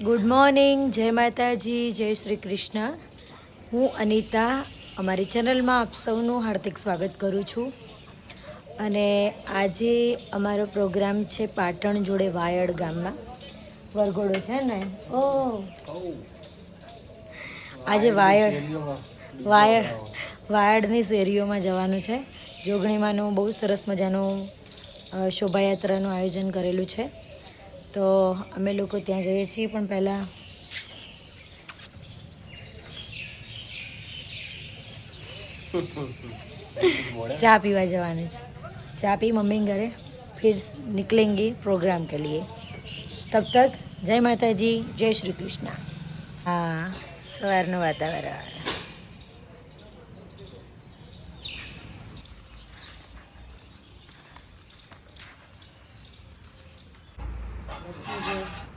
Good morning, જય માતાજી, જય શ્રી કૃષ્ણ. હું અનિતા અમારી ચેનલમાં આપ સૌનું હાર્દિક સ્વાગત કરું છું. અને આજે અમારો પ્રોગ્રામ છે પાટણ જોડે વાયડ ગામમાં. વરઘોડો છે ને? ઓ આજે વાયડની શેરીઓમાં જવાનું છે. જોગણીમાંનું બહુ સરસ મજાનું શોભાયાત્રાનું આયોજન કરેલું છે. તો અમે લોકો ત્યાં જઈએ છીએ, પણ પહેલાં ચા પીવા જવાની છે. ચા પી મમ્મી ઘરે, फिर निकलेंगे प्रोग्राम के लिए. तब तक जय माताजी, जय श्री कृष्ण. हाँ, સવારનું વાતાવરણ.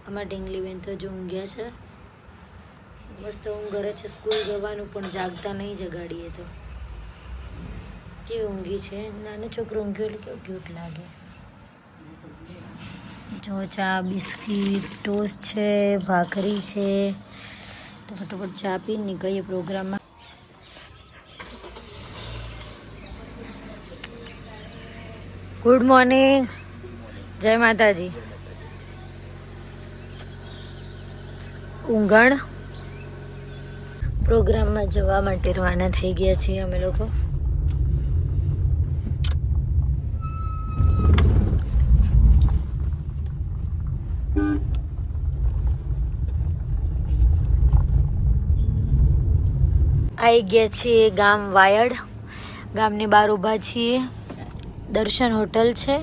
અમારા ઢીંગલીબેન તો જો ઊંઘ્યા છે. મસ્ત ઊંઘ કરે છે. સ્કૂલ જવાનું પણ જાગતા નહીં જગાડીએ તો. કેવી ઊંઘી છે. નાનો છોકરો ઊંઘ્યો એટલે કેવું ક્યુટ લાગે. જો ચા, બિસ્કીટ, ટોસ્ટ છે, ભાખરી છે. તો ફટાફટ ચા પી નીકળીએ પ્રોગ્રામમાં. ગુડ મોર્નિંગ, જય માતાજી. ઊંઘણ પ્રોગ્રામમાં જવા માટે રવાના થઈ ગયા છીએ અમે લોકો. આવી ગયા છીએ ગામ વાયડ. ગામની બહાર ઊભા છીએ. દર્શન હોટલ છે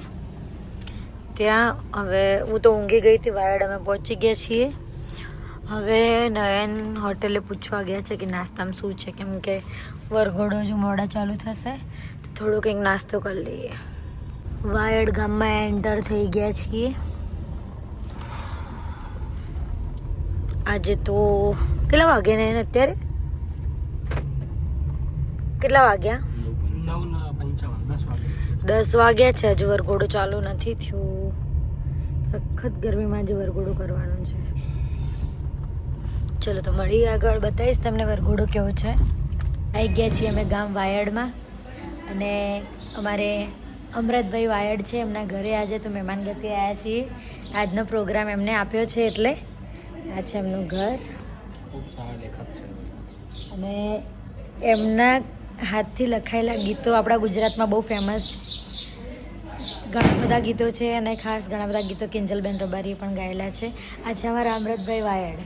ત્યાં. હવે હું તો ઊંઘી ગઈ હતી. વાયડ અમે પહોંચી ગયા છીએ. હવે નયન હોટેલે પૂછવા ગયા છે કે નાસ્તામાં શું છે, કેમ કે વરઘોડો હજુ મોડા ચાલુ થશે તો થોડું કંઈક નાસ્તો કરી લઈએ. વાયડ ગામમાં એન્ટર થઈ ગયા છીએ. આજે તો કેટલા વાગે ને અત્યારે? કેટલા વાગ્યા? 10 વાગ્યા છે. હજુ વરઘોડો ચાલુ નથી થયું. સખત ગરમીમાં જે વરઘોડો કરવાનો છે. ચલો તો મળીએ, આગળ બતાવીશ તમને વરઘોડો કેવો છે. આવી ગયા છીએ અમે ગામ વાયડમાં. અને અમારે અમૃતભાઈ વાયડ છે, એમના ઘરે આજે તો મહેમાન ગતિ આવ્યા છીએ. આજનો પ્રોગ્રામ એમને આપ્યો છે એટલે આ છે એમનું ઘર. ખૂબ સારા લેખક છે અને એમના હાથથી લખાયેલા ગીતો આપણા ગુજરાતમાં બહુ ફેમસ છે. ઘણા બધા ગીતો છે અને ખાસ ઘણા બધા ગીતો કિંજલબેન રબારીએ પણ ગાયેલા છે. આ છે અમારા અમૃતભાઈ વાયડ.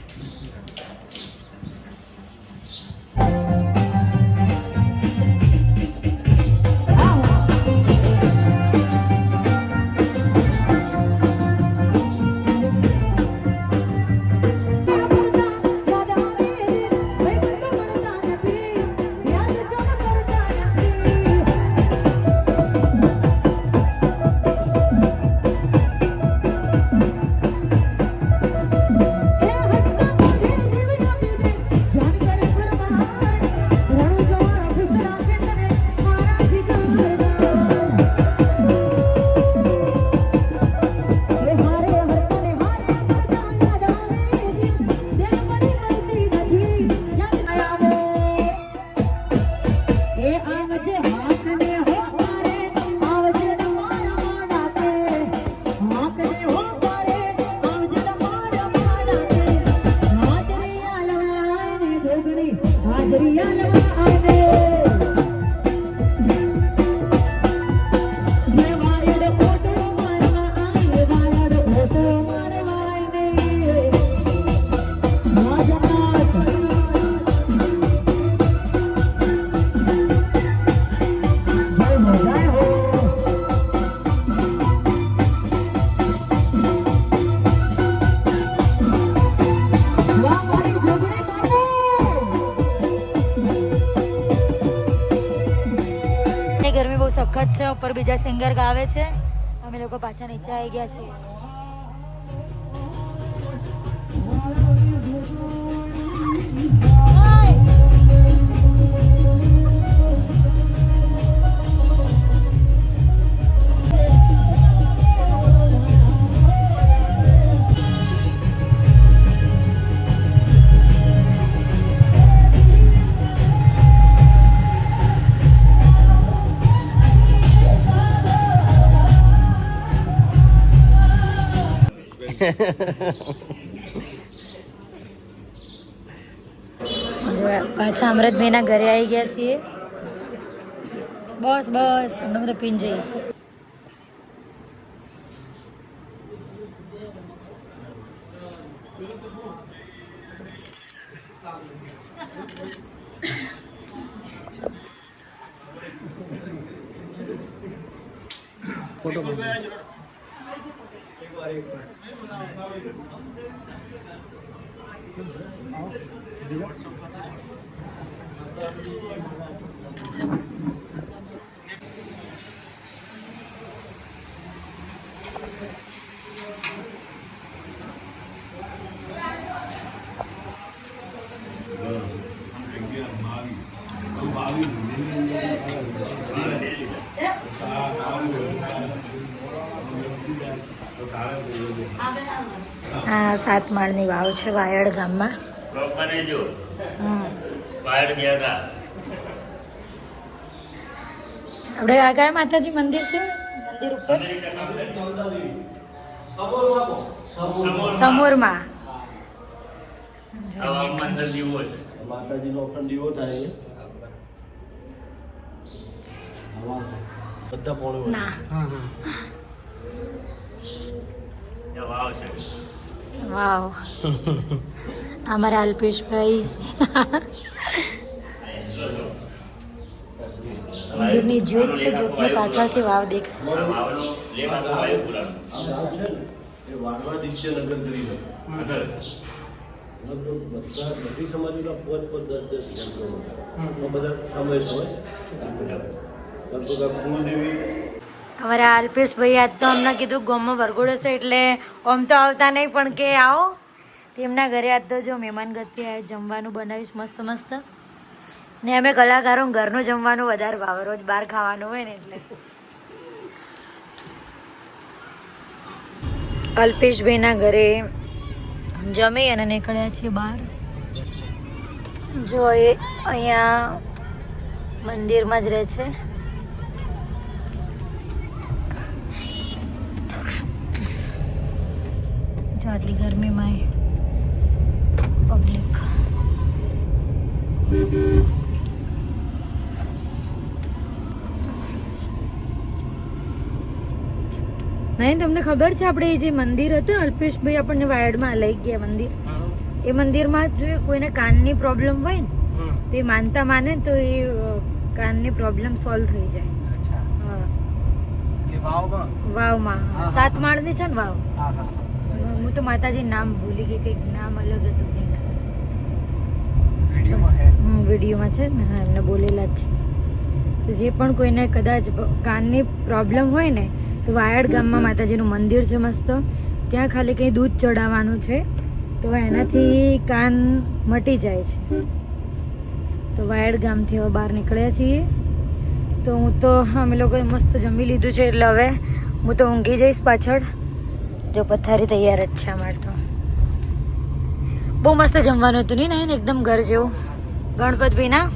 ગરમી બહુ સખત છે. ઉપર બીજા સિંગર ગાવે છે. અમે લોકો પાછા નીચે આવી ગયા છીએ. પાછા અમૃતભાઈના ઘરે આવી ગયા છીએ. બસ બસ અમે તો પીને જઈએ. ફોટો આ 7 માળની વાવ છે વાયડ ગામમાં. આપણે આ કયા માતાજી મંદિર છે? મંદિર ઉપર સમોરમાં માતાજીનો અખંડ દીવો થાય બધા પોળો ના વાવ અમારા અલ્પેશભાઈ મંદિરની જ્યોત છે. જ્યોતની પાછળથી વાવ દેખાય છે. વાળવા દિત્ય નગર કરી બધી સમાજના પોત 10 જંગલો બધા સમાવેશ હોય. લગભગ કુળદેવી અમારા અલ્પેશભાઈ આજ તો અમને કીધું ગામમાં વરઘોડો છે એટલે આમ તો આવતા નહીં પણ કે આવો. તેમના ઘરે આજ તો જો મહેમાન ગતિ આવે જમવાનું બનાવીશ મસ્ત મસ્ત. ને અમે કલાકારો ઘરનું જમવાનું વધારે ભાવે, રોજ બહાર ખાવાનું હોય ને એટલે. અલ્પેશભાઈના ઘરે જમી અને નીકળ્યા છીએ બહાર. જો એ અહીંયા મંદિરમાં જ રહે છે. જો આટલી ગરમીમાં પબ્લિક. નહીં તમને ખબર છે આપણે જે મંદિર હતું ને અલ્પેશભાઈ આપણને વાયડમાં લઈ ગયા મંદિર, એ મંદિરમાં જો કોઈને કાનની પ્રોબ્લેમ હોય ને તો એ માનતા માને તો એ કાનની પ્રોબ્લેમ સોલ્વ થઈ જાય. વાવમાં 7 માળની છે ને વાવ. હું તો માતાજી નામ ભૂલી ગઈ, કંઈક નામ અલગ હતું. વિડીયોમાં છે ને, હા એમને બોલેલા જ છે. તો જે પણ કોઈને કદાચ કાનની પ્રોબ્લેમ હોય ને તો વાયડ ગામમાં માતાજીનું મંદિર છે મસ્ત. ત્યાં ખાલી કંઈ દૂધ ચડાવવાનું છે તો એનાથી કાન મટી જાય છે. તો વાયડ ગામથી હવે બહાર નીકળ્યા છીએ. તો હું તો અમે લોકોએ મસ્ત જમી લીધું છે એટલે હવે હું તો ઊંઘી જઈશ પાછળ. જો પથારી તૈયાર જ છે અમારે તો. બહુ મસ્ત જમવાનું હતું નહીં ને, એકદમ ઘર જેવું. ગણપતભાઈ ના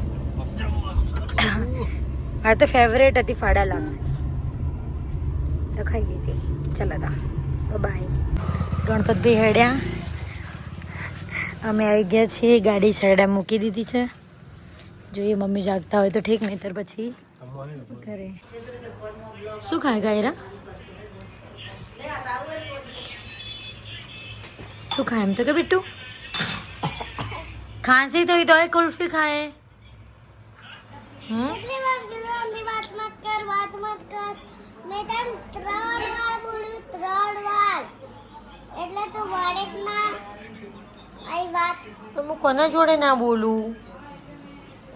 હા તો ફેવરેટ હતી ફાડા લાપસી તો ખાઈ લીધી. ચાલો તા બાય. ગણપતભાઈ હેડ્યા, અમે આવી ગયા છીએ. ગાડી સાઈડા મૂકી દીધી છે. જોઈએ મમ્મી જાગતા હોય તો ઠીક, નહીતર પછી ઘરે. શું ખાય ગાયરા? શું ખાય એમ તો કે બિટ્ટુ? ખાંસી થઈ તો કુલ્ફી ખાય. મેં તને 3 વાર બોલ્યું, 3 વાર એટલે તું વડે જ ના આઈ વાત. પણ હું કોના જોડે ના બોલું?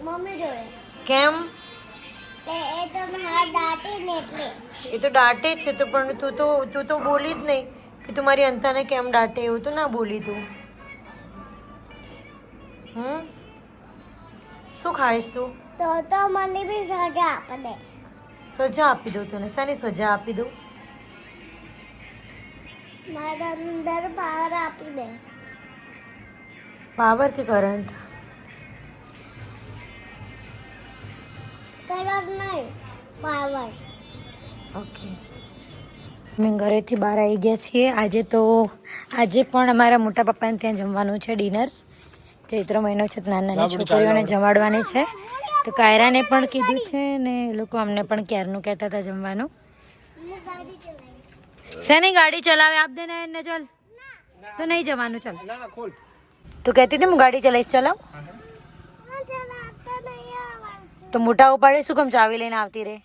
મમ્મી જોડે. કેમ? એ તો મારા દાટી ને એટલે. એ તો દાટે જ છે તો, પણ તું તો બોલી જ નહીં કે તું મારી અંતાને કેમ દાટે. એવું તો ના બોલી તું. શું ખાઈશ તું? તો મને બી સજા આપે દે. સજા આપી દઉં તને? શાની સજા આપી દઉં? મારા અંદર પાવર આપી દે. પાવર કે કરંટ? કરંટ નહીં, પાવર. ઓકે. અમે ઘરેથી બહાર આવી ગયા છીએ. આજે પણ અમારા મોટા પપ્પાને ત્યાં જમવાનું છે ડિનર. ચૈત્ર મહિનો છે, નાની નાની છોકરીઓને જમાડવાની છે. તો કાયરાને પણ કીધું છે ને એ લોકો અમને પણ ક્યારનું કહેતા હતા જમવાનું. શેની ગાડી ચલાવે? આપ દે ને એને. ચાલ તો નહીં જવાનું. ચાલ તું કહેતી હતી હું ગાડી ચલાવીશ. ચલાવ તો મોટા ઉપાડે શું કામ ચાવી લઈને આવતી રે?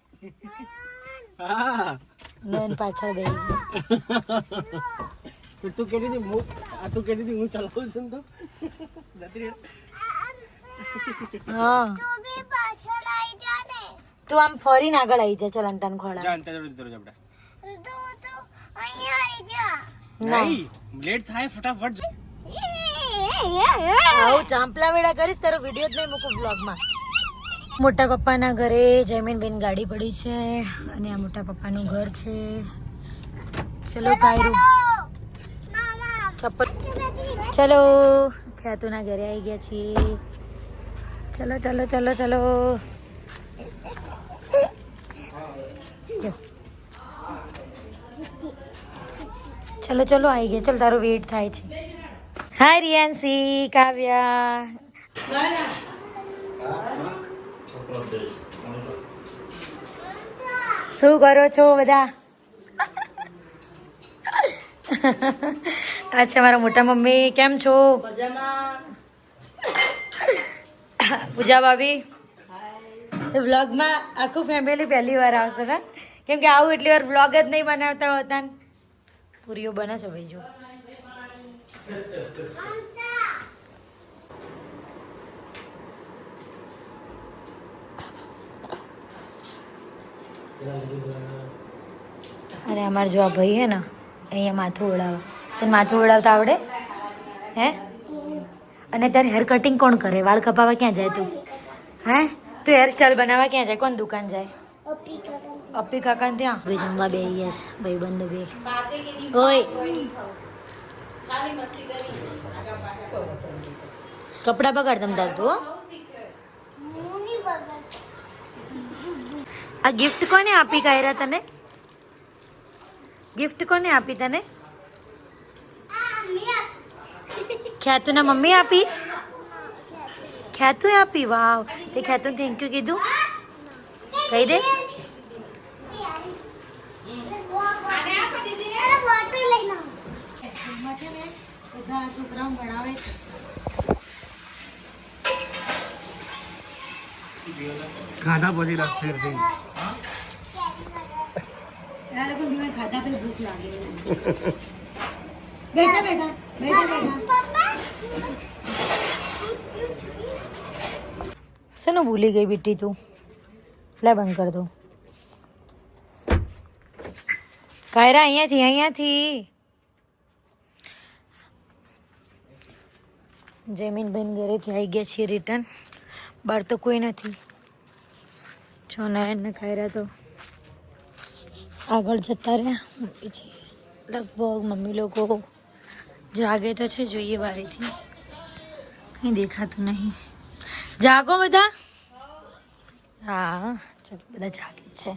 બેન પાછળ બે તું કેતી હતી હું ચલાવું છું તો હા તું આમ ફરીને આગળ આવી જા. ચલ અંતન ખોળા લેટ થાય ફટાફટ. આવું ચાંપલા વેડા કરીશ તારો વિડીયો જ નહીં મૂકું બ્લોગમાં. મોટા પપ્પાના ઘરે જમીનબેન ગાડી પડી છે અને આ મોટા પપ્પાનું ઘર છે. ચલો કાયરું ચપ્પલ. ચલો ખ્યાતુના ઘરે આવી ગયા છીએ. ચલો ચલો ચલો ચલો જો. ચલો ચલો આવી ગયા. ચલ તારો વેઇટ થાય છે. હાય રિયાન્સી, કાવ્યા. શું કરો છો બધા? આ છે મારા મોટા મમ્મી. કેમ છો? પૂજા ભાભી. વ્લોગમાં આખું ફેમિલી પહેલી વાર આવશે ને, કેમ કે આવું એટલી વાર વ્લોગ જ નહીં બનાવતા હોતા ને. પૂરીઓ બને છે ભાઈ જો. અને અમારે જો આ ભાઈ હે ને અહીંયા માથું ઓળાવે. તને માથું ઓળાવતા આવડે હે? અને તારે હેર કટિંગ કોણ કરે? વાળ કપાવવા ક્યાં જાય તું? હે તું હેર સ્ટાઈલ બનાવવા ક્યાં જાય? કોણ દુકાન જાય? અપ્પી કાકા ત્યાં ભાઈ જમવા બે ગયા છે ભાઈ બંધ બે. ઓય કપડા બગાડ તમ તાર તું. આ ગિફ્ટ કોને આપી કાયરા તને? ગિફ્ટ કોને આપી તને? ખ્યાતુના મમ્મી આપી? ખ્યાતુએ આપી? વાવ. તે ખ્યાતુ થેન્ક યુ કીધું? કહી દે. ખાધા પછી રસ ફેરથી ખાધા પછી ભૂખ લાગે. બેઠા બેઠા બેઠા બેઠા. શેનું ભૂલી ગઈ બેટી તું? લે બંધ કર દો. કાયરા અહીંયાથી અહીંયાથી. જમીનબેન ઘરેથી આવી ગયા છીએ રિટર્ન. બહાર તો કોઈ નથી. જો નયન ને કાયરા તો આગળ જતા રહ્યા. પછી લગભગ મમ્મી લોકો જાગે તો છે. જોઈએ બારીથી કંઈ દેખાતું નહીં. જાગો બધા. હા ચાલ બધા જાગે જ છે.